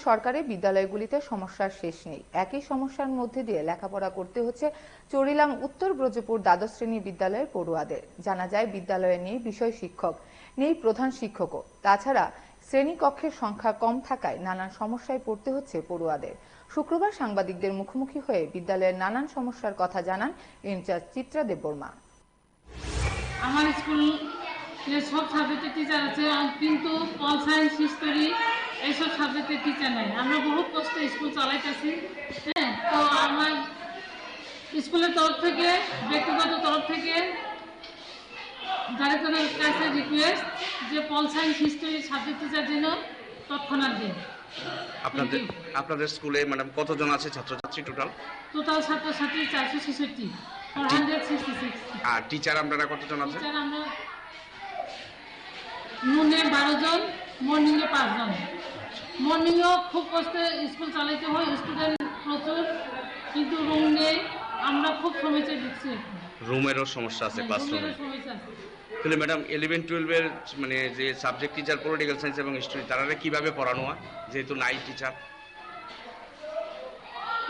সরকারি বিদ্যালয়গুলিতে সমস্যার শেষ নেই। একই সমস্যার মধ্যে দিয়ে লেখাপড়া করতে হচ্ছে চরিলাম উত্তর ব্রজপুর দ্বাদশ শ্রেণী বিদ্যালয়ের পড়ুয়াদের। জানা যায়, বিদ্যালয়ে নেই বিষয় শিক্ষক, নেই প্রধান শিক্ষকও। তাছাড়া শ্রেণীকক্ষের সংখ্যা কম থাকায় নানান সমস্যায় পড়তে হচ্ছে পড়ুয়াদের। শুক্রবার সাংবাদিকদের মুখোমুখি হয়ে বিদ্যালয়ের নানান সমস্যার কথা জানান ইনচার্জ চিত্রা দেববর্মা। আমার স্কুল সব সাবজেক্টের টিচার আছে, কিন্তু পল সায়েন্স, হিস্টোরি এইসব সাবজেক্টের টিচার নাই। আমরা বহুত কষ্টে স্কুল চালাইতেছি। হ্যাঁ, তো আমার স্কুলের তরফ থেকে, ব্যক্তিগত তরফ থেকে ডাইরেক্টরের কাছে রিকোয়েস্ট যে pol science, history subject teacher যেন তৎক্ষণাৎ দিন। আপনাদের স্কুলে ম্যাডাম কতজন আছে ছাত্রছাত্রী? টোটাল ছাত্রছাত্রী 466, 466। আর টিচার আপনারা কতজন আছে? টিচার আমরা নুনে 12 জন, মর্নিংয়ে 5 জন। মর্নিংয়েও খুব কষ্টে স্কুল চালাইতে হয়, স্টুডেন্ট প্রচুর, কিন্তু রুম নেই। আমরা খুব সমস্যায় ভুগছি। রুমেরও সমস্যা আছে, ক্লাসরুমে। তাহলে ম্যাডাম 11-12-এর মানে যে সাবজেক্ট টিচার পলিটিক্যাল সায়েন্স এবং হিস্ট্রি, তারা কিভাবে পড়ানো হয় যেহেতু নাই টিচার?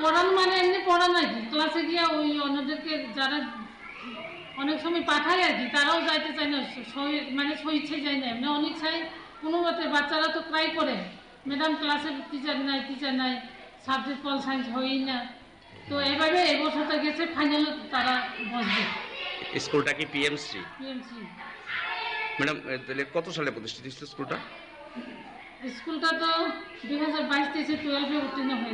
পড়ানো মানে এমনি পড়ানো আর কি, ক্লাসে গিয়ে ওই অন্যদেরকে যারা অনেক সময় পাঠায় আর কি, তারাও যাইতে চায় না, মানে স্বইচ্ছায় যায় না, এমনি অনিচ্ছায় কোনো মতে। বাচ্চারা তো ট্রাই করে, ম্যাডাম ক্লাসের টিচার নাই, সাবজেক্ট পল সায়েন্স হয়ই না। তো এবারে এই বছরটা গেছে, ফাইনালে তারা বসবে। স্কুলটা কি পিএমসি? পিএমসি। ম্যাডাম তাহলে কত সালে প্রতিষ্ঠিত স্কুলটা? স্কুলটা তো 2022-23-12 উত্তীর্ণ হয়েছে।